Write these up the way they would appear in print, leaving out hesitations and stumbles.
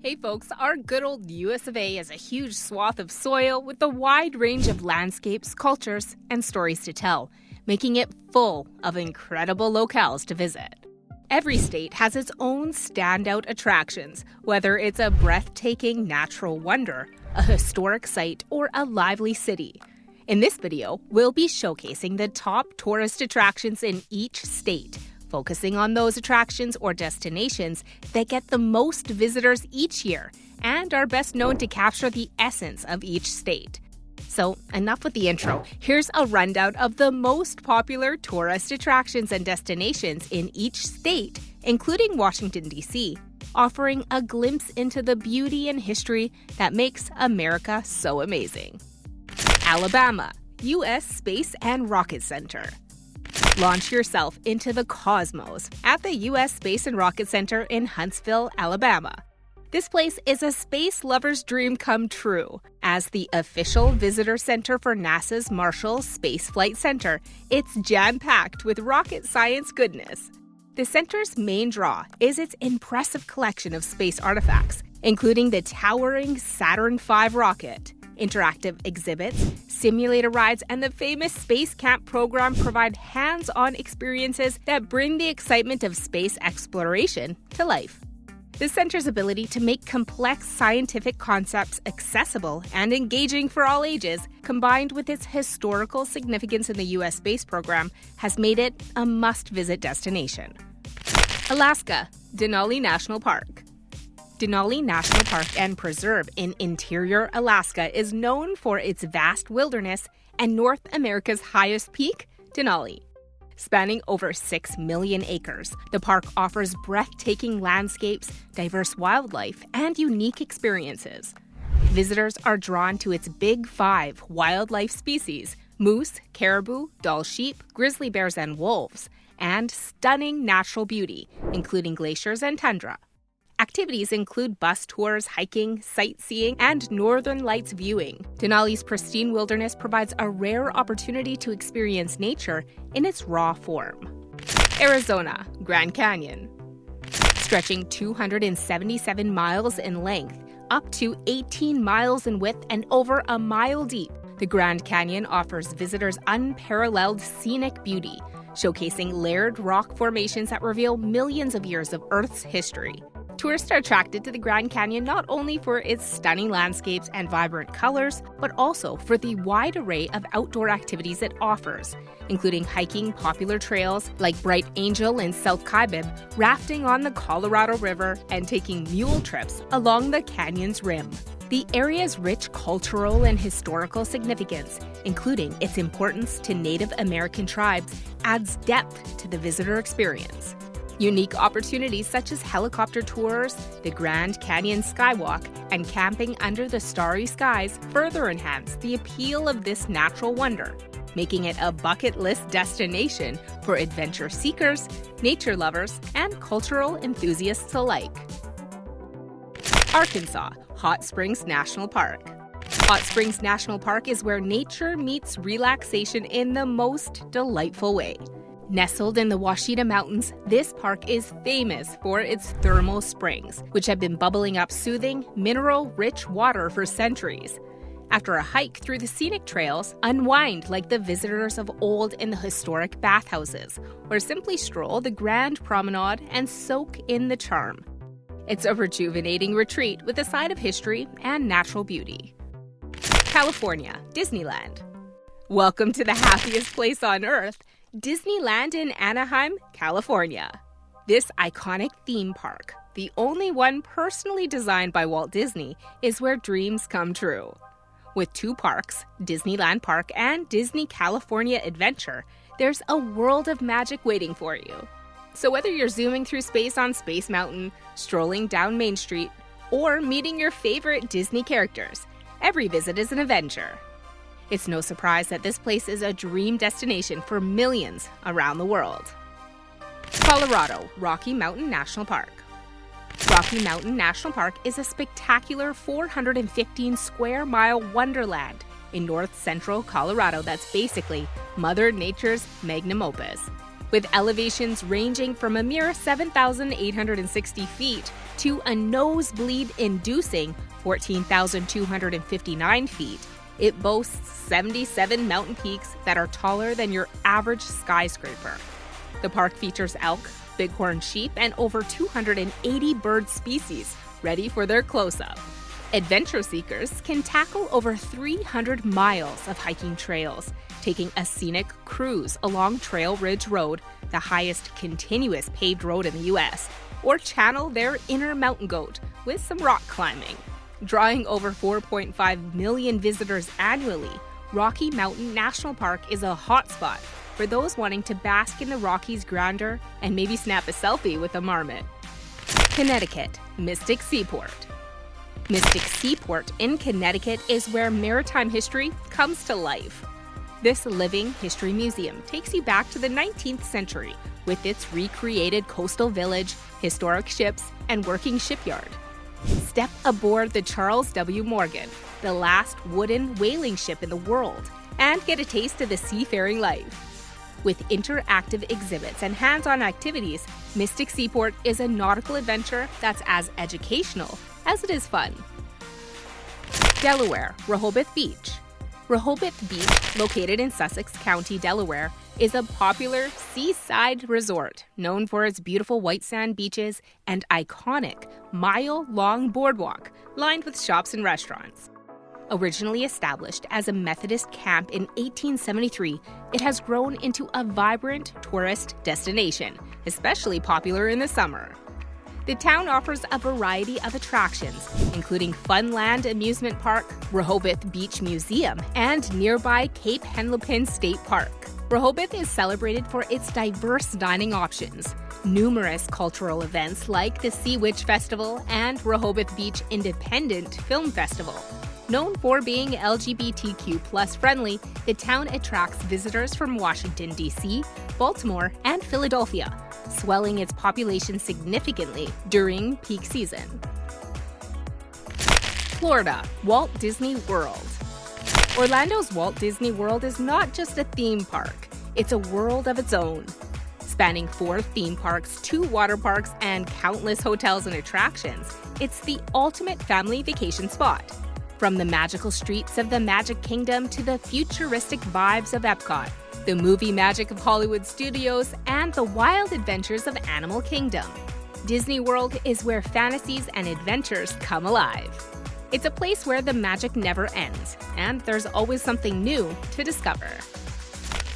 Hey folks, our good old US of A is a huge swath of soil with a wide range of landscapes, cultures, and stories to tell, making it full of incredible locales to visit. Every state has its own standout attractions, whether it's a breathtaking natural wonder, a historic site, or a lively city. In this video, we'll be showcasing the top tourist attractions in each state, focusing on those attractions or destinations that get the most visitors each year and are best known to capture the essence of each state. So, enough with the intro. Here's a rundown of the most popular tourist attractions and destinations in each state, including Washington, D.C., offering a glimpse into the beauty and history that makes America so amazing. Alabama, U.S. Space and Rocket Center. Launch yourself into the cosmos at the U.S. Space and Rocket Center in Huntsville, Alabama. This place is a space lover's dream come true. As the official visitor center for NASA's Marshall Space Flight Center, it's jam-packed with rocket science goodness. The center's main draw is its impressive collection of space artifacts, including the towering Saturn V rocket. Interactive exhibits, simulator rides, and the famous Space Camp program provide hands-on experiences that bring the excitement of space exploration to life. The center's ability to make complex scientific concepts accessible and engaging for all ages, combined with its historical significance in the U.S. space program, has made it a must-visit destination. Alaska, Denali National Park. Denali National Park and Preserve in interior Alaska is known for its vast wilderness and North America's highest peak, Denali. Spanning over 6 million acres, the park offers breathtaking landscapes, diverse wildlife, and unique experiences. Visitors are drawn to its Big Five wildlife species: moose, caribou, Dall sheep, grizzly bears, and wolves, and stunning natural beauty, including glaciers and tundra. Activities include bus tours, hiking, sightseeing, and northern lights viewing. Denali's pristine wilderness provides a rare opportunity to experience nature in its raw form. Arizona, Grand Canyon. Stretching 277 miles in length, up to 18 miles in width, and over a mile deep, the Grand Canyon offers visitors unparalleled scenic beauty, showcasing layered rock formations that reveal millions of years of Earth's history. Tourists are attracted to the Grand Canyon not only for its stunning landscapes and vibrant colors, but also for the wide array of outdoor activities it offers, including hiking popular trails like Bright Angel in South Kaibab, rafting on the Colorado River, and taking mule trips along the canyon's rim. The area's rich cultural and historical significance, including its importance to Native American tribes, adds depth to the visitor experience. Unique opportunities such as helicopter tours, the Grand Canyon Skywalk, and camping under the starry skies further enhance the appeal of this natural wonder, making it a bucket list destination for adventure seekers, nature lovers, and cultural enthusiasts alike. Arkansas, Hot Springs National Park. Hot Springs National Park is where nature meets relaxation in the most delightful way. Nestled in the Ouachita Mountains, this park is famous for its thermal springs, which have been bubbling up soothing, mineral-rich water for centuries. After a hike through the scenic trails, unwind like the visitors of old in the historic bathhouses, or simply stroll the Grand Promenade and soak in the charm. It's a rejuvenating retreat with a side of history and natural beauty. California, Disneyland. Welcome to the happiest place on Earth, Disneyland in Anaheim, California. This iconic theme park, the only one personally designed by Walt Disney, is where dreams come true. With two parks, Disneyland Park and Disney California Adventure, there's a world of magic waiting for you. So whether you're zooming through space on Space Mountain, strolling down Main Street, or meeting your favorite Disney characters, every visit is an adventure. It's no surprise that this place is a dream destination for millions around the world. Colorado, Rocky Mountain National Park. Rocky Mountain National Park is a spectacular 415 square mile wonderland in north central Colorado that's basically Mother Nature's magnum opus. with elevations ranging from a mere 7,860 feet to a nosebleed-inducing 14,259 feet. It boasts 77 mountain peaks that are taller than your average skyscraper. The park features elk, bighorn sheep, and over 280 bird species ready for their close-up. Adventure seekers can tackle over 300 miles of hiking trails, taking a scenic cruise along Trail Ridge Road, the highest continuous paved road in the U.S., or channel their inner mountain goat with some rock climbing. Drawing over 4.5 million visitors annually, Rocky Mountain National Park is a hotspot for those wanting to bask in the Rockies' grandeur and maybe snap a selfie with a marmot. Connecticut, Mystic Seaport. Mystic Seaport in Connecticut is where maritime history comes to life. This living history museum takes you back to the 19th century with its recreated coastal village, historic ships, and working shipyard. Step aboard the Charles W. Morgan, the last wooden whaling ship in the world, and get a taste of the seafaring life. With interactive exhibits and hands-on activities, Mystic Seaport is a nautical adventure that's as educational as it is fun. Delaware, Rehoboth Beach. Rehoboth Beach, located in Sussex County, Delaware, is a popular seaside resort known for its beautiful white sand beaches and iconic mile-long boardwalk lined with shops and restaurants. Originally established as a Methodist camp in 1873, it has grown into a vibrant tourist destination, especially popular in the summer. The town offers a variety of attractions, including Funland Amusement Park, Rehoboth Beach Museum, and nearby Cape Henlopen State Park. Rehoboth is celebrated for its diverse dining options. Numerous cultural events like the Sea Witch Festival and Rehoboth Beach Independent Film Festival. Known for being LGBTQ+ friendly, the town attracts visitors from Washington, D.C., Baltimore, and Philadelphia, swelling its population significantly during peak season. Florida, Walt Disney World. Orlando's Walt Disney World is not just a theme park, it's a world of its own. Spanning 4 theme parks, 2 water parks, and countless hotels and attractions, it's the ultimate family vacation spot. From the magical streets of the Magic Kingdom to the futuristic vibes of Epcot, the movie magic of Hollywood Studios, and the wild adventures of Animal Kingdom, Disney World is where fantasies and adventures come alive. It's a place where the magic never ends, and there's always something new to discover.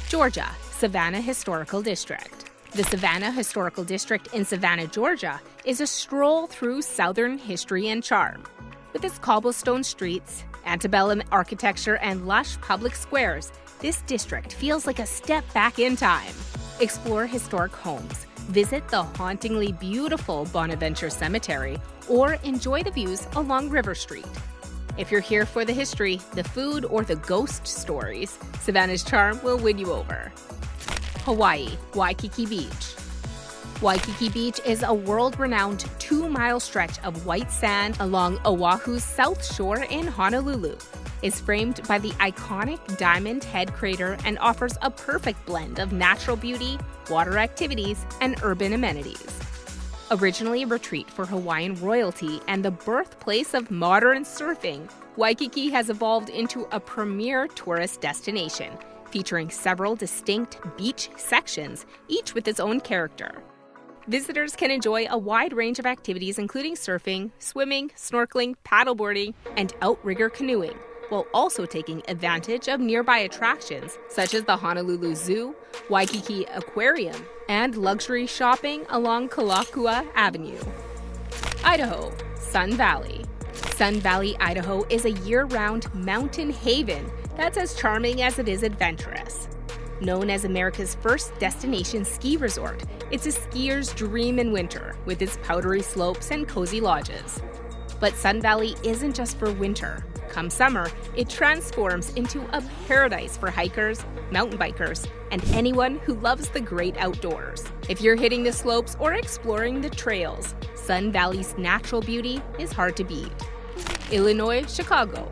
Georgia, Savannah Historical District. The Savannah Historical District in Savannah, Georgia, is a stroll through Southern history and charm. With its cobblestone streets, antebellum architecture, and lush public squares, this district feels like a step back in time. Explore historic homes, visit the hauntingly beautiful Bonaventure Cemetery, or enjoy the views along River Street. If you're here for the history, the food, or the ghost stories, Savannah's charm will win you over. Hawaii, Waikiki Beach. Waikiki Beach is a world-renowned 2-mile stretch of white sand along Oahu's south shore in Honolulu. It's framed by the iconic Diamond Head crater and offers a perfect blend of natural beauty, water activities, and urban amenities. Originally a retreat for Hawaiian royalty and the birthplace of modern surfing, Waikiki has evolved into a premier tourist destination, featuring several distinct beach sections, each with its own character. Visitors can enjoy a wide range of activities including surfing, swimming, snorkeling, paddleboarding, and outrigger canoeing, while also taking advantage of nearby attractions such as the Honolulu Zoo, Waikiki Aquarium, and luxury shopping along Kalakua Avenue. Idaho, Sun Valley. Sun Valley, Idaho is a year-round mountain haven that's as charming as it is adventurous. Known as America's first destination ski resort, it's a skier's dream in winter with its powdery slopes and cozy lodges. But Sun Valley isn't just for winter. Come summer, it transforms into a paradise for hikers, mountain bikers, and anyone who loves the great outdoors. If you're hitting the slopes or exploring the trails, Sun Valley's natural beauty is hard to beat. Illinois, Chicago.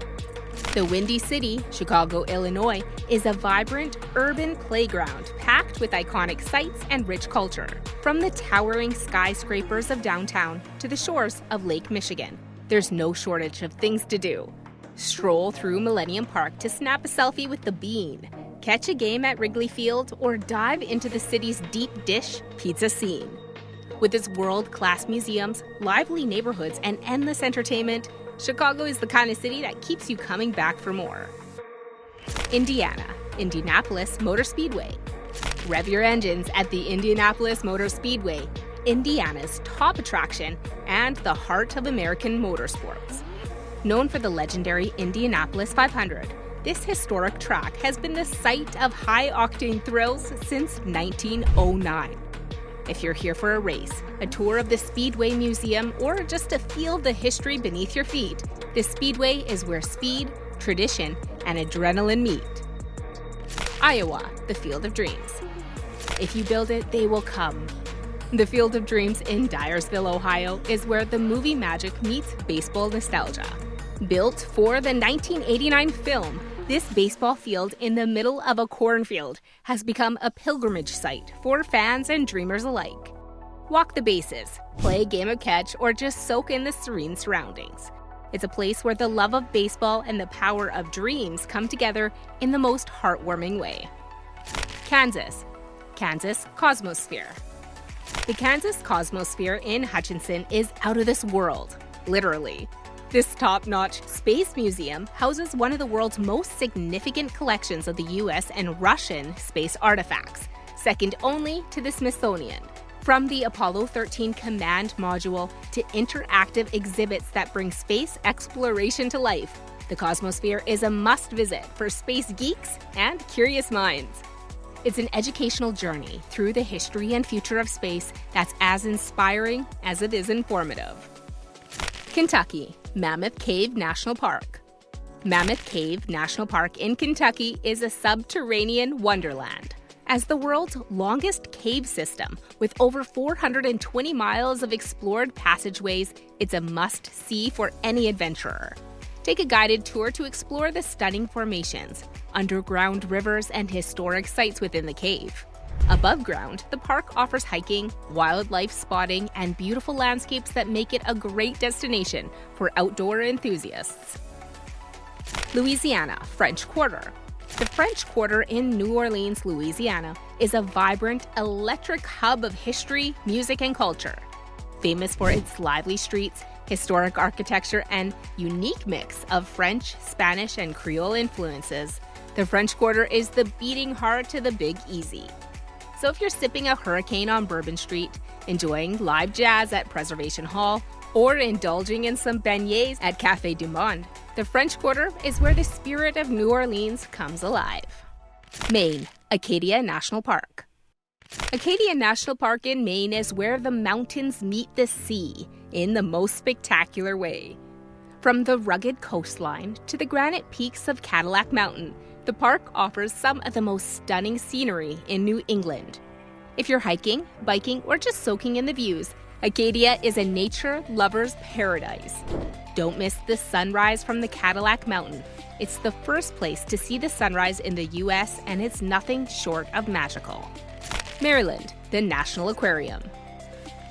The Windy City, Chicago, Illinois, is a vibrant urban playground packed packed with iconic sights and rich culture. From the towering skyscrapers of downtown to the shores of Lake Michigan, there's no shortage of things to do. Stroll through Millennium Park to snap a selfie with the Bean, catch a game at Wrigley Field, or dive into the city's deep dish pizza scene. With its world-class museums, lively neighborhoods, and endless entertainment, Chicago is the kind of city that keeps you coming back for more. Indiana, Indianapolis Motor Speedway. Rev your engines at the Indianapolis Motor Speedway, Indiana's top attraction and the heart of American motorsports. Known for the legendary Indianapolis 500, this historic track has been the site of high-octane thrills since 1909. If you're here for a race, a tour of the Speedway Museum, or just to feel the history beneath your feet, the Speedway is where speed, tradition, and adrenaline meet. Iowa, the Field of Dreams. If you build it, they will come. The Field of Dreams in Dyersville, Ohio, is where the movie magic meets baseball nostalgia. Built for the 1989 film, this baseball field in the middle of a cornfield has become a pilgrimage site for fans and dreamers alike. Walk the bases, play a game of catch, or just soak in the serene surroundings. It's a place where the love of baseball and the power of dreams come together in the most heartwarming way. Kansas Cosmosphere. The Kansas Cosmosphere in Hutchinson is out of this world, literally. This top-notch space museum houses one of the world's most significant collections of the US and Russian space artifacts, second only to the Smithsonian. From the Apollo 13 command module to interactive exhibits that bring space exploration to life, the Cosmosphere is a must-visit for space geeks and curious minds. It's an educational journey through the history and future of space that's as inspiring as it is informative. Kentucky, Mammoth Cave National Park. Mammoth Cave National Park in Kentucky is a subterranean wonderland. As the world's longest cave system, with over 420 miles of explored passageways, it's a must-see for any adventurer. Take a guided tour to explore the stunning formations, underground rivers, and historic sites within the cave. Above ground, the park offers hiking, wildlife spotting, and beautiful landscapes that make it a great destination for outdoor enthusiasts. Louisiana French Quarter. The French Quarter in New Orleans, Louisiana, is a vibrant, electric hub of history, music, and culture. Famous for its lively streets, historic architecture, and unique mix of French, Spanish, and Creole influences, the French Quarter is the beating heart to the Big Easy. So if you're sipping a hurricane on Bourbon Street, enjoying live jazz at Preservation Hall, or indulging in some beignets at Café du Monde, the French Quarter is where the spirit of New Orleans comes alive. Maine, Acadia National Park. Acadia National Park in Maine is where the mountains meet the sea in the most spectacular way. From the rugged coastline to the granite peaks of Cadillac Mountain, the park offers some of the most stunning scenery in New England. If you're hiking, biking, or just soaking in the views, Acadia is a nature lover's paradise. Don't miss the sunrise from the Cadillac Mountain. It's the first place to see the sunrise in the US, and it's nothing short of magical. Maryland, the National Aquarium.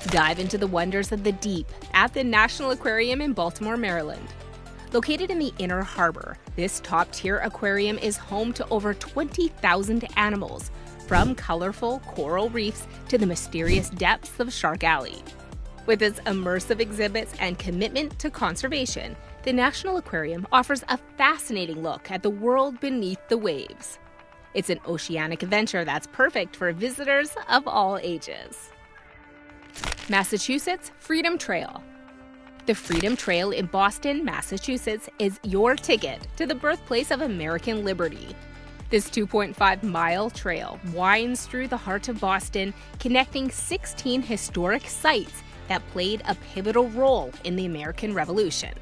Dive into the wonders of the deep at the National Aquarium in Baltimore, Maryland. Located in the Inner Harbor, this top-tier aquarium is home to over 20,000 animals, from colorful coral reefs to the mysterious depths of Shark Alley. With its immersive exhibits and commitment to conservation, the National Aquarium offers a fascinating look at the world beneath the waves. It's an oceanic adventure that's perfect for visitors of all ages. Massachusetts Freedom Trail. The Freedom Trail in Boston, Massachusetts is your ticket to the birthplace of American liberty. This 2.5-mile trail winds through the heart of Boston, connecting 16 historic sites that played a pivotal role in the American Revolution.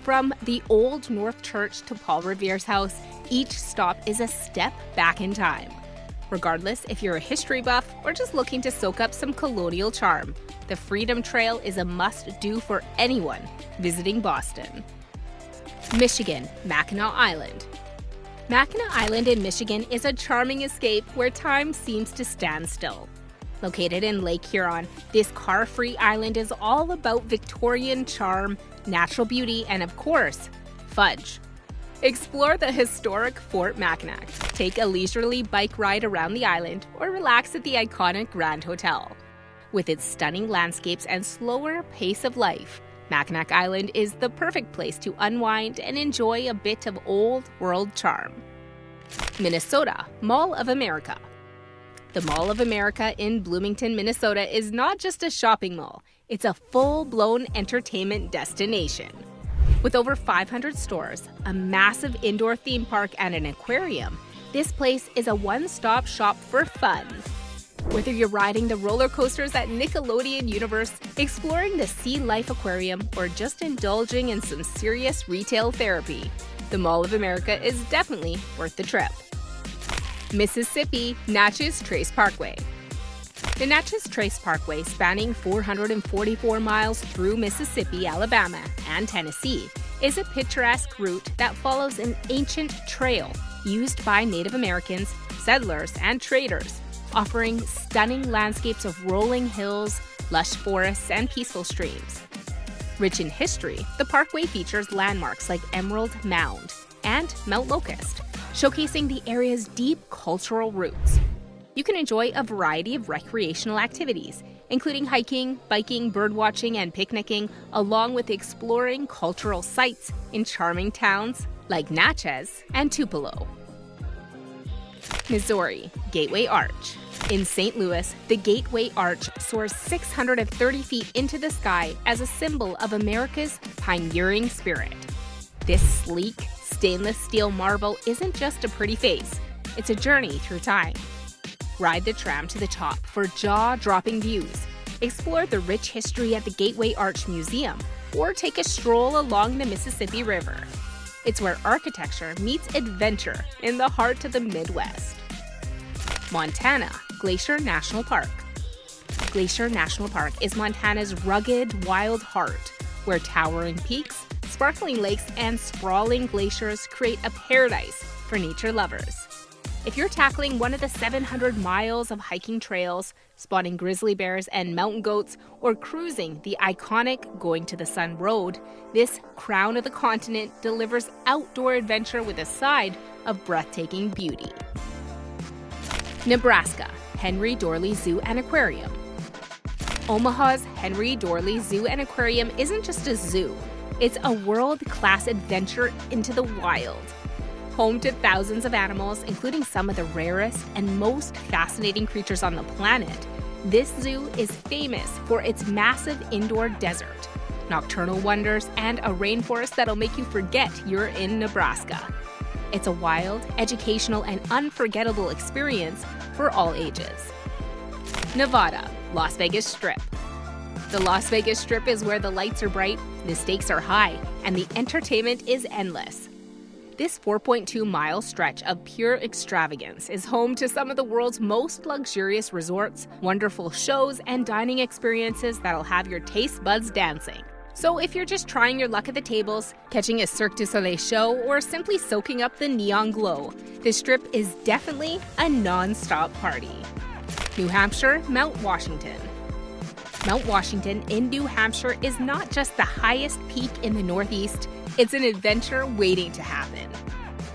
From the Old North Church to Paul Revere's house, each stop is a step back in time. Regardless if you're a history buff or just looking to soak up some colonial charm, the Freedom Trail is a must-do for anyone visiting Boston. Michigan, Mackinac Island. Mackinac Island in Michigan is a charming escape where time seems to stand still. Located in Lake Huron, this car-free island is all about Victorian charm, natural beauty, and of course, fudge. Explore the historic Fort Mackinac, take a leisurely bike ride around the island, or relax at the iconic Grand Hotel. With its stunning landscapes and slower pace of life, Mackinac Island is the perfect place to unwind and enjoy a bit of old-world charm. Minnesota, Mall of America. The Mall of America in Bloomington, Minnesota is not just a shopping mall, it's a full-blown entertainment destination. With over 500 stores, a massive indoor theme park, and an aquarium, this place is a one-stop shop for fun. Whether you're riding the roller coasters at Nickelodeon Universe, exploring the Sea Life Aquarium, or just indulging in some serious retail therapy, the Mall of America is definitely worth the trip. Mississippi, Natchez Trace Parkway. The Natchez Trace Parkway, spanning 444 miles through Mississippi, Alabama, and Tennessee, is a picturesque route that follows an ancient trail used by Native Americans, settlers, and traders, offering stunning landscapes of rolling hills, lush forests, and peaceful streams. Rich in history, the parkway features landmarks like Emerald Mound and Mount Locust, showcasing the area's deep cultural roots. You can enjoy a variety of recreational activities, including hiking, biking, birdwatching, and picnicking, along with exploring cultural sites in charming towns like Natchez and Tupelo. Missouri, Gateway Arch. In St. Louis, the Gateway Arch soars 630 feet into the sky as a symbol of America's pioneering spirit. This sleek, stainless steel marble isn't just a pretty face, it's a journey through time. Ride the tram to the top for jaw-dropping views, explore the rich history at the Gateway Arch Museum, or take a stroll along the Mississippi River. It's where architecture meets adventure in the heart of the Midwest. Montana, Glacier National Park. Glacier National Park is Montana's rugged, wild heart, where towering peaks, sparkling lakes, and sprawling glaciers create a paradise for nature lovers. If you're tackling one of the 700 miles of hiking trails, spotting grizzly bears and mountain goats, or cruising the iconic Going to the Sun Road, this crown of the continent delivers outdoor adventure with a side of breathtaking beauty. Nebraska, Henry Doorly Zoo and Aquarium. Omaha's Henry Doorly Zoo and Aquarium isn't just a zoo, it's a world-class adventure into the wild. Home to thousands of animals, including some of the rarest and most fascinating creatures on the planet, this zoo is famous for its massive indoor desert, nocturnal wonders, and a rainforest that'll make you forget you're in Nebraska. It's a wild, educational, and unforgettable experience for all ages. Nevada, Las Vegas Strip. The Las Vegas Strip is where the lights are bright, the stakes are high, and the entertainment is endless. This 4.2-mile stretch of pure extravagance is home to some of the world's most luxurious resorts, wonderful shows, and dining experiences that'll have your taste buds dancing. So if you're just trying your luck at the tables, catching a Cirque du Soleil show, or simply soaking up the neon glow, this Strip is definitely a non-stop party. New Hampshire, Mount Washington. Mount Washington in New Hampshire is not just the highest peak in the Northeast, it's an adventure waiting to happen.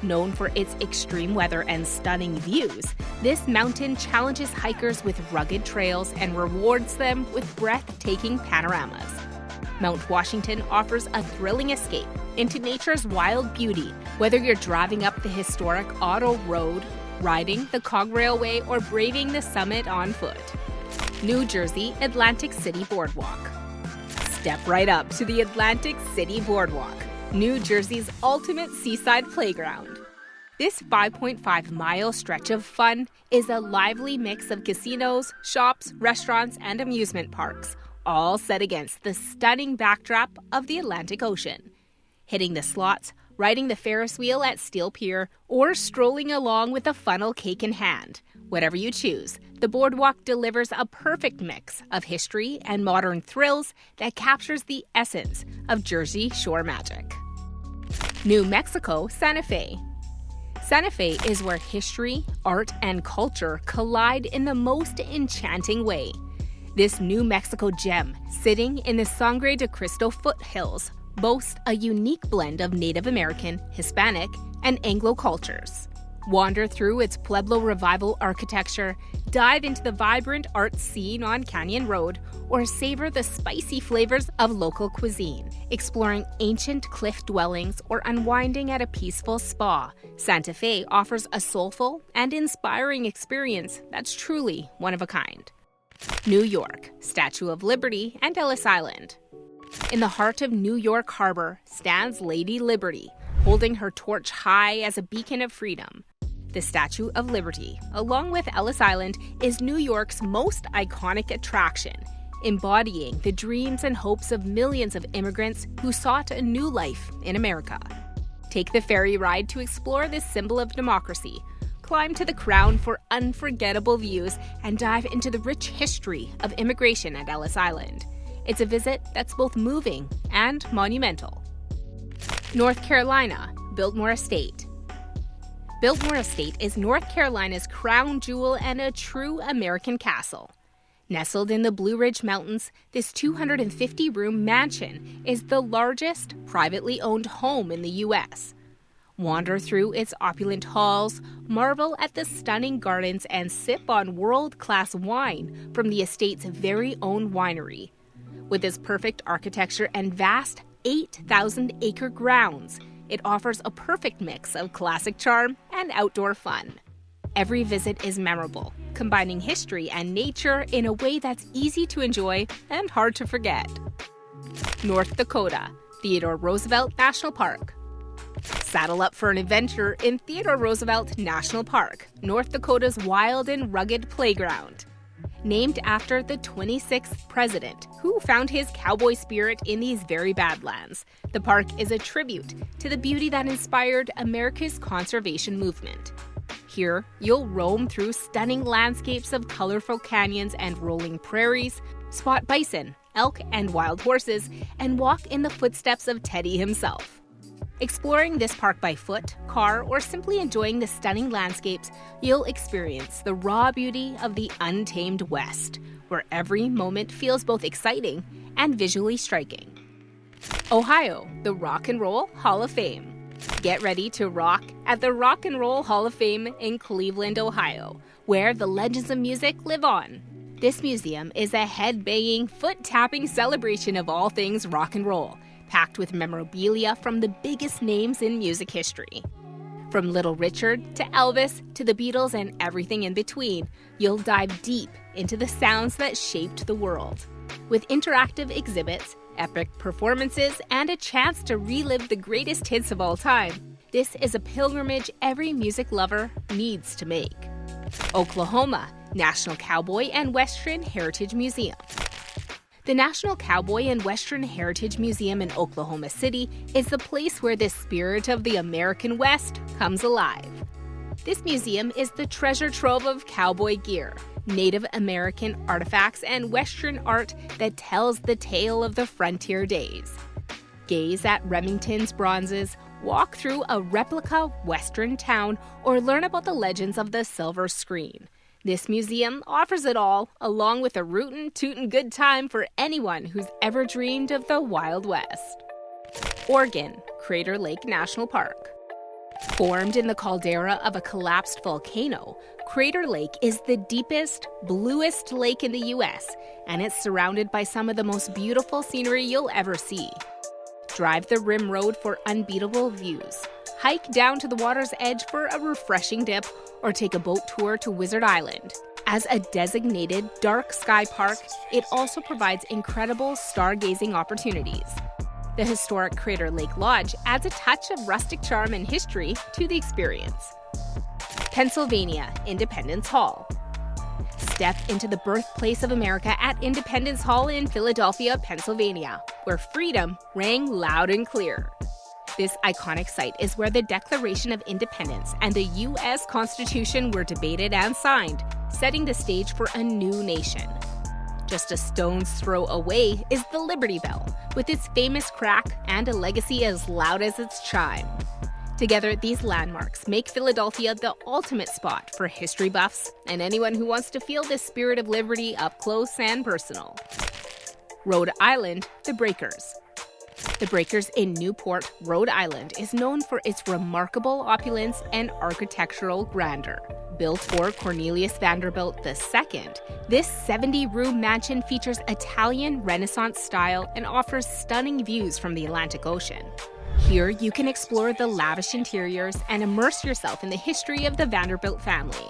Known for its extreme weather and stunning views, this mountain challenges hikers with rugged trails and rewards them with breathtaking panoramas. Mount Washington offers a thrilling escape into nature's wild beauty, whether you're driving up the historic Otto Road, riding the Cog Railway, or braving the summit on foot. New Jersey, Atlantic City Boardwalk. Step right up to the Atlantic City Boardwalk, New Jersey's ultimate seaside playground. This 5.5-mile stretch of fun is a lively mix of casinos, shops, restaurants, and amusement parks, all set against the stunning backdrop of the Atlantic Ocean. Hitting the slots, riding the Ferris wheel at Steel Pier, or strolling along with a funnel cake in hand. Whatever you choose, the boardwalk delivers a perfect mix of history and modern thrills that captures the essence of Jersey Shore magic. New Mexico, Santa Fe. Santa Fe is where history, art, and culture collide in the most enchanting way. This New Mexico gem, sitting in the Sangre de Cristo foothills, boasts a unique blend of Native American, Hispanic, and Anglo cultures. Wander through its Pueblo Revival architecture, dive into the vibrant art scene on Canyon Road, or savor the spicy flavors of local cuisine. Exploring ancient cliff dwellings or unwinding at a peaceful spa, Santa Fe offers a soulful and inspiring experience that's truly one of a kind. New York, Statue of Liberty, and Ellis Island. In the heart of New York Harbor stands Lady Liberty, holding her torch high as a beacon of freedom. The Statue of Liberty, along with Ellis Island, is New York's most iconic attraction, embodying the dreams and hopes of millions of immigrants who sought a new life in America. Take the ferry ride to explore this symbol of democracy, climb to the Crown for unforgettable views, and dive into the rich history of immigration at Ellis Island. It's a visit that's both moving and monumental. North Carolina, Biltmore Estate. Biltmore Estate is North Carolina's crown jewel and a true American castle. Nestled in the Blue Ridge Mountains, this 250-room mansion is the largest privately owned home in the U.S. Wander through its opulent halls, marvel at the stunning gardens, and sip on world-class wine from the estate's very own winery. With its perfect architecture and vast 8,000-acre grounds, it offers a perfect mix of classic charm and outdoor fun. Every visit is memorable, combining history and nature in a way that's easy to enjoy and hard to forget. North Dakota, Theodore Roosevelt National Park. Saddle up for an adventure in Theodore Roosevelt National Park, North Dakota's wild and rugged playground. Named after the 26th president, who found his cowboy spirit in these very badlands, the park is a tribute to the beauty that inspired America's conservation movement. Here, you'll roam through stunning landscapes of colorful canyons and rolling prairies, spot bison, elk, and wild horses, and walk in the footsteps of Teddy himself. Exploring this park by foot, car, or simply enjoying the stunning landscapes, you'll experience the raw beauty of the untamed West, where every moment feels both exciting and visually striking. Ohio, the Rock and Roll Hall of Fame. Get ready to rock at the Rock and Roll Hall of Fame in Cleveland, Ohio, where the legends of music live on. This museum is a head-banging, foot-tapping celebration of all things rock and roll, packed with memorabilia from the biggest names in music history. From Little Richard to Elvis to the Beatles and everything in between, you'll dive deep into the sounds that shaped the world. With interactive exhibits, epic performances, and a chance to relive the greatest hits of all time, this is a pilgrimage every music lover needs to make. Oklahoma, National Cowboy and Western Heritage Museum. The National Cowboy and Western Heritage Museum in Oklahoma City is the place where the spirit of the American West comes alive. This museum is the treasure trove of cowboy gear, Native American artifacts, and Western art that tells the tale of the frontier days. Gaze at Remington's bronzes, walk through a replica Western town, or learn about the legends of the silver screen. This museum offers it all, along with a rootin' tootin' good time for anyone who's ever dreamed of the Wild West. Oregon, Crater Lake National Park. Formed in the caldera of a collapsed volcano, Crater Lake is the deepest, bluest lake in the U.S., and it's surrounded by some of the most beautiful scenery you'll ever see. Drive the Rim Road for unbeatable views. Hike down to the water's edge for a refreshing dip, or take a boat tour to Wizard Island. As a designated dark sky park, it also provides incredible stargazing opportunities. The historic Crater Lake Lodge adds a touch of rustic charm and history to the experience. Pennsylvania, Independence Hall. Step into the birthplace of America at Independence Hall in Philadelphia, Pennsylvania, where freedom rang loud and clear. This iconic site is where the Declaration of Independence and the U.S. Constitution were debated and signed, setting the stage for a new nation. Just a stone's throw away is the Liberty Bell, with its famous crack and a legacy as loud as its chime. Together, these landmarks make Philadelphia the ultimate spot for history buffs and anyone who wants to feel the spirit of liberty up close and personal. Rhode Island, the Breakers. The Breakers in Newport, Rhode Island is known for its remarkable opulence and architectural grandeur. Built for Cornelius Vanderbilt II, this 70-room mansion features Italian Renaissance style and offers stunning views from the Atlantic Ocean. Here, you can explore the lavish interiors and immerse yourself in the history of the Vanderbilt family.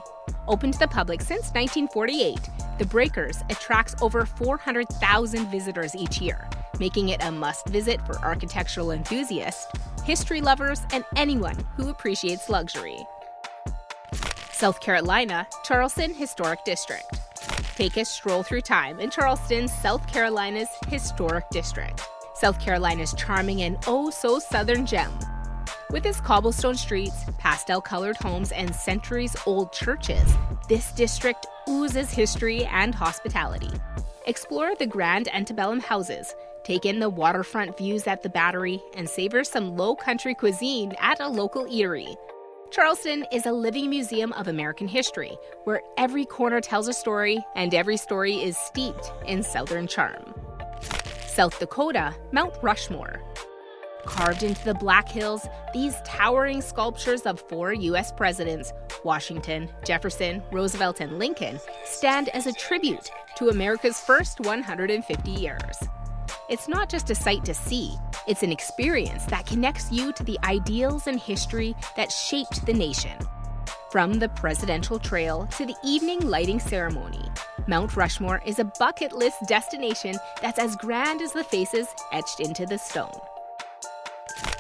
Open to the public since 1948, the Breakers attracts over 400,000 visitors each year, making it a must-visit for architectural enthusiasts, history lovers, and anyone who appreciates luxury. South Carolina, Charleston Historic District. Take a stroll through time in Charleston, South Carolina's Historic District, South Carolina's charming and oh-so-southern gem. With its cobblestone streets, pastel-colored homes, and centuries-old churches, this district oozes history and hospitality. Explore the grand antebellum houses, take in the waterfront views at the Battery, and savor some low-country cuisine at a local eatery. Charleston is a living museum of American history, where every corner tells a story, and every story is steeped in Southern charm. South Dakota, Mount Rushmore. Carved into the Black Hills, these towering sculptures of 4 U.S. presidents, Washington, Jefferson, Roosevelt, and Lincoln, stand as a tribute to America's first 150 years. It's not just a sight to see, it's an experience that connects you to the ideals and history that shaped the nation. From the Presidential Trail to the evening lighting ceremony, Mount Rushmore is a bucket list destination that's as grand as the faces etched into the stone.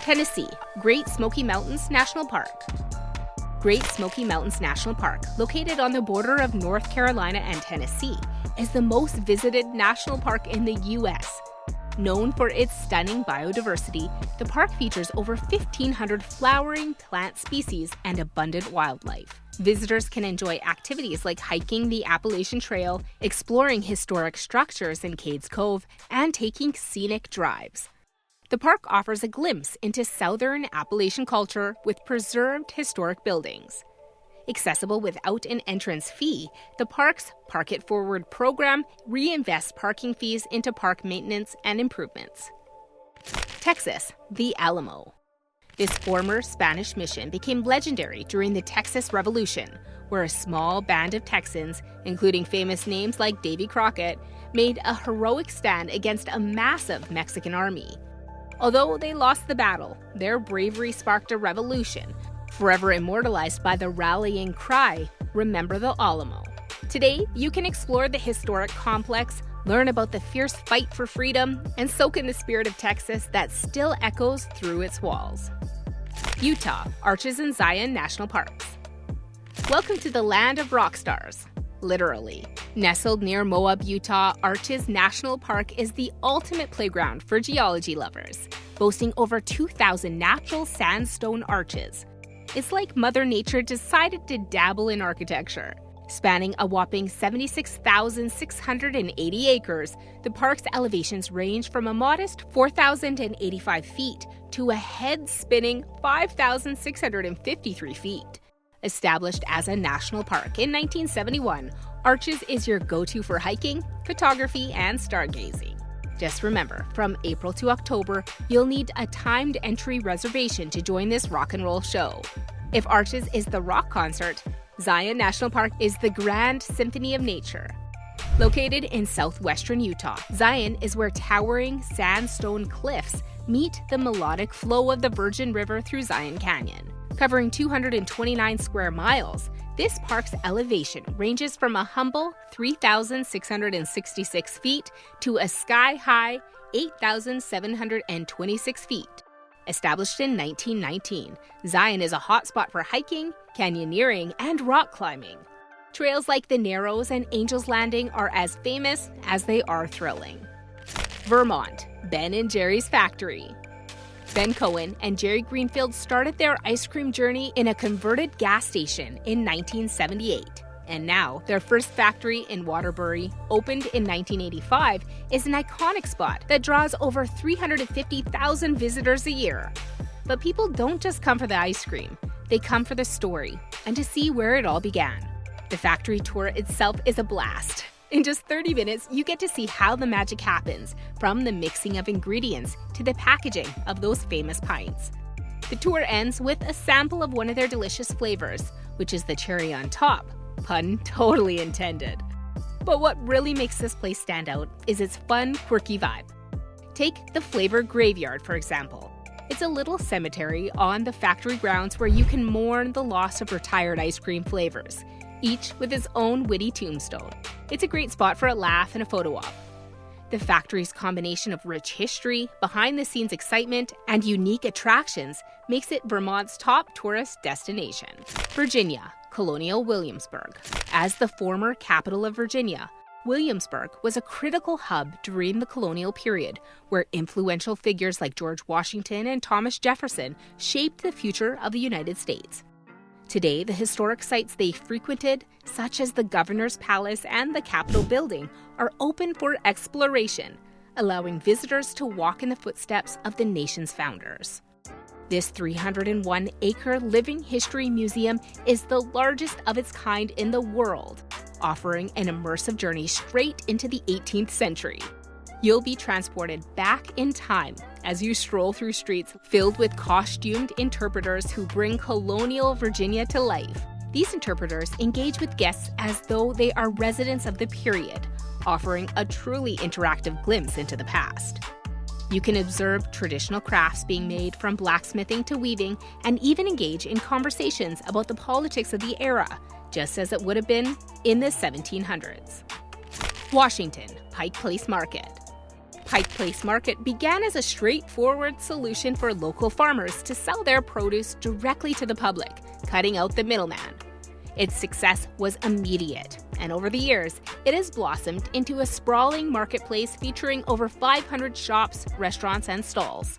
Tennessee, Great Smoky Mountains National Park. Great Smoky Mountains National Park, located on the border of North Carolina and Tennessee, is the most visited national park in the U.S. Known for its stunning biodiversity, the park features over 1,500 flowering plant species and abundant wildlife. Visitors can enjoy activities like hiking the Appalachian Trail, exploring historic structures in Cades Cove, and taking scenic drives. The park offers a glimpse into Southern Appalachian culture with preserved historic buildings. Accessible without an entrance fee, the park's Park It Forward program reinvests parking fees into park maintenance and improvements. Texas, the Alamo. This former Spanish mission became legendary during the Texas Revolution, where a small band of Texans, including famous names like Davy Crockett, made a heroic stand against a massive Mexican army. Although they lost the battle, their bravery sparked a revolution, forever immortalized by the rallying cry, "Remember the Alamo." Today, you can explore the historic complex, learn about the fierce fight for freedom, and soak in the spirit of Texas that still echoes through its walls. Utah, Arches and Zion National Parks. Welcome to the land of rock stars. Literally. Nestled near Moab, Utah, Arches National Park is the ultimate playground for geology lovers, boasting over 2,000 natural sandstone arches. It's like Mother Nature decided to dabble in architecture. Spanning a whopping 76,680 acres, the park's elevations range from a modest 4,085 feet to a head-spinning 5,653 feet. Established as a national park in 1971, Arches is your go-to for hiking, photography, and stargazing. Just remember, from April to October, you'll need a timed entry reservation to join this rock and roll show. If Arches is the rock concert, Zion National Park is the grand symphony of nature. Located in southwestern Utah, Zion is where towering sandstone cliffs meet the melodic flow of the Virgin River through Zion Canyon. Covering 229 square miles, this park's elevation ranges from a humble 3,666 feet to a sky-high 8,726 feet. Established in 1919, Zion is a hotspot for hiking, canyoneering, and rock climbing. Trails like the Narrows and Angel's Landing are as famous as they are thrilling. Vermont, Ben and Jerry's Factory. Ben Cohen and Jerry Greenfield started their ice cream journey in a converted gas station in 1978. And now, their first factory in Waterbury, opened in 1985, is an iconic spot that draws over 350,000 visitors a year. But people don't just come for the ice cream. They come for the story and to see where it all began. The factory tour itself is a blast. In just 30 minutes, you get to see how the magic happens, from the mixing of ingredients to the packaging of those famous pints. The tour ends with a sample of one of their delicious flavors, which is the cherry on top. Pun totally intended. But what really makes this place stand out is its fun, quirky vibe. Take the Flavor Graveyard, for example. It's a little cemetery on the factory grounds where you can mourn the loss of retired ice cream flavors, each with its own witty tombstone. It's a great spot for a laugh and a photo op. The factory's combination of rich history, behind-the-scenes excitement, and unique attractions makes it Vermont's top tourist destination. Virginia, Colonial Williamsburg. As the former capital of Virginia, Williamsburg was a critical hub during the colonial period, where influential figures like George Washington and Thomas Jefferson shaped the future of the United States. Today, the historic sites they frequented, such as the Governor's Palace and the Capitol Building, are open for exploration, allowing visitors to walk in the footsteps of the nation's founders. This 301-acre living history museum is the largest of its kind in the world, offering an immersive journey straight into the 18th century. You'll be transported back in time as you stroll through streets filled with costumed interpreters who bring colonial Virginia to life. These interpreters engage with guests as though they are residents of the period, offering a truly interactive glimpse into the past. You can observe traditional crafts being made, from blacksmithing to weaving, and even engage in conversations about the politics of the era, just as it would have been in the 1700s. Washington, Pike Place Market. Pike Place Market began as a straightforward solution for local farmers to sell their produce directly to the public, cutting out the middleman. Its success was immediate, and over the years, it has blossomed into a sprawling marketplace featuring over 500 shops, restaurants, and stalls.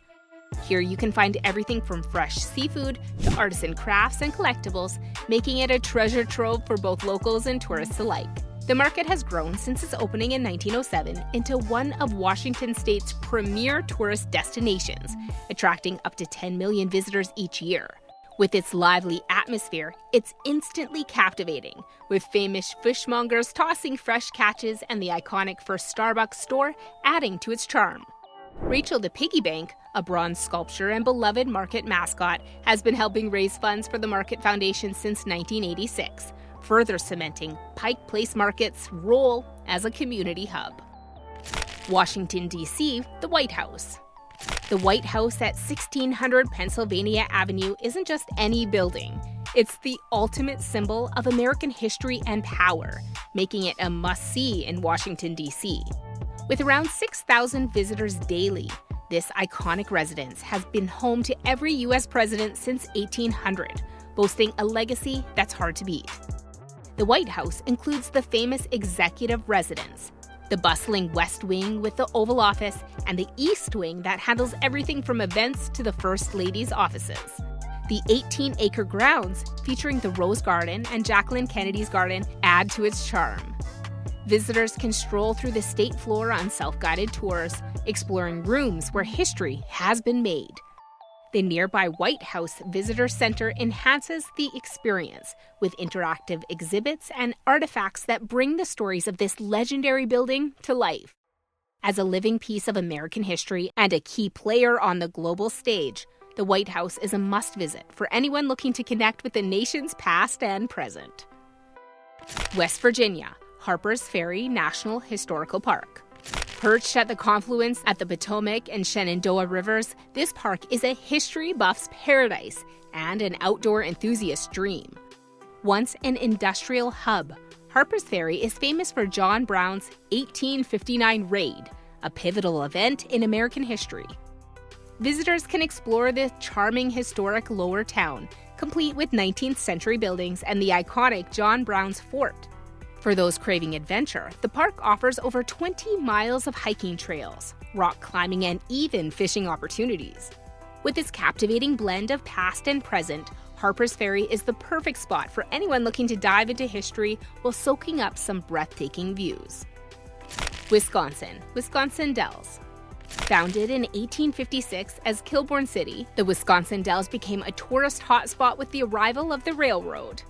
Here you can find everything from fresh seafood to artisan crafts and collectibles, making it a treasure trove for both locals and tourists alike. The market has grown since its opening in 1907 into one of Washington State's premier tourist destinations, attracting up to 10 million visitors each year. With its lively atmosphere, it's instantly captivating, with famous fishmongers tossing fresh catches and the iconic First Starbucks store adding to its charm. Rachel the Piggy Bank, a bronze sculpture and beloved market mascot, has been helping raise funds for the Market Foundation since 1986, further cementing Pike Place Market's role as a community hub. Washington, D.C., the White House. The White House at 1600 Pennsylvania Avenue isn't just any building. It's the ultimate symbol of American history and power, making it a must-see in Washington, D.C. With around 6,000 visitors daily, this iconic residence has been home to every U.S. president since 1800, boasting a legacy that's hard to beat. The White House includes the famous executive residence, the bustling West Wing with the Oval Office, and the East Wing that handles everything from events to the First Lady's offices. The 18-acre grounds, featuring the Rose Garden and Jacqueline Kennedy's Garden, add to its charm. Visitors can stroll through the state floor on self-guided tours, exploring rooms where history has been made. The nearby White House Visitor Center enhances the experience with interactive exhibits and artifacts that bring the stories of this legendary building to life. As a living piece of American history and a key player on the global stage, the White House is a must-visit for anyone looking to connect with the nation's past and present. West Virginia, Harpers Ferry National Historical Park. Perched at the confluence at the Potomac and Shenandoah Rivers, this park is a history buff's paradise and an outdoor enthusiast's dream. Once an industrial hub, Harpers Ferry is famous for John Brown's 1859 raid, a pivotal event in American history. Visitors can explore the charming historic lower town, complete with 19th century buildings and the iconic John Brown's Fort. For those craving adventure, the park offers over 20 miles of hiking trails, rock climbing, and even fishing opportunities. With its captivating blend of past and present, Harpers Ferry is the perfect spot for anyone looking to dive into history while soaking up some breathtaking views. Wisconsin Dells. Founded in 1856 as Kilbourne City, the Wisconsin Dells became a tourist hotspot with the arrival of the railroad.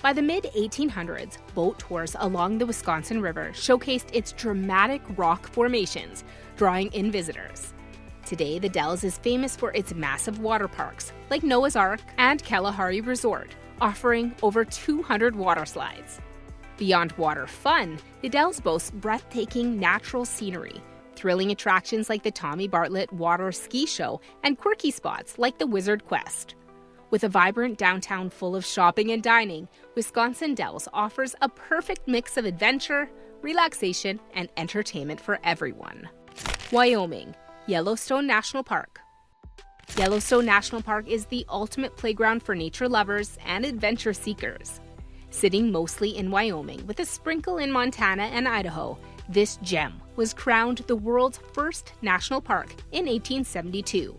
By the mid-1800s, boat tours along the Wisconsin River showcased its dramatic rock formations, drawing in visitors. Today, the Dells is famous for its massive water parks, like Noah's Ark and Kalahari Resort, offering over 200 water slides. Beyond water fun, the Dells boasts breathtaking natural scenery, thrilling attractions like the Tommy Bartlett Water Ski Show, and quirky spots like the Wizard Quest. With a vibrant downtown full of shopping and dining, Wisconsin Dells offers a perfect mix of adventure, relaxation, and entertainment for everyone. Wyoming, Yellowstone National Park. Yellowstone National Park is the ultimate playground for nature lovers and adventure seekers. Sitting mostly in Wyoming with a sprinkle in Montana and Idaho, this gem was crowned the world's first national park in 1872.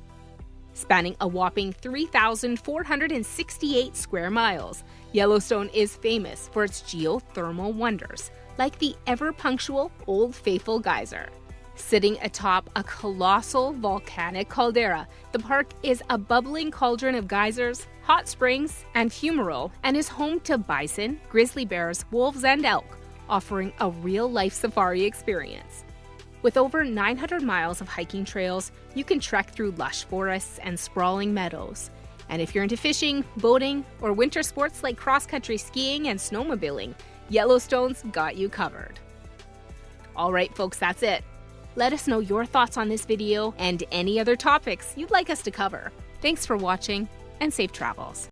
Spanning a whopping 3,468 square miles, Yellowstone is famous for its geothermal wonders, like the ever-punctual Old Faithful Geyser. Sitting atop a colossal volcanic caldera, the park is a bubbling cauldron of geysers, hot springs, and fumarole, and is home to bison, grizzly bears, wolves, and elk, offering a real-life safari experience. With over 900 miles of hiking trails, you can trek through lush forests and sprawling meadows. And if you're into fishing, boating, or winter sports like cross-country skiing and snowmobiling, Yellowstone's got you covered. All right, folks, that's it. Let us know your thoughts on this video and any other topics you'd like us to cover. Thanks for watching, and safe travels.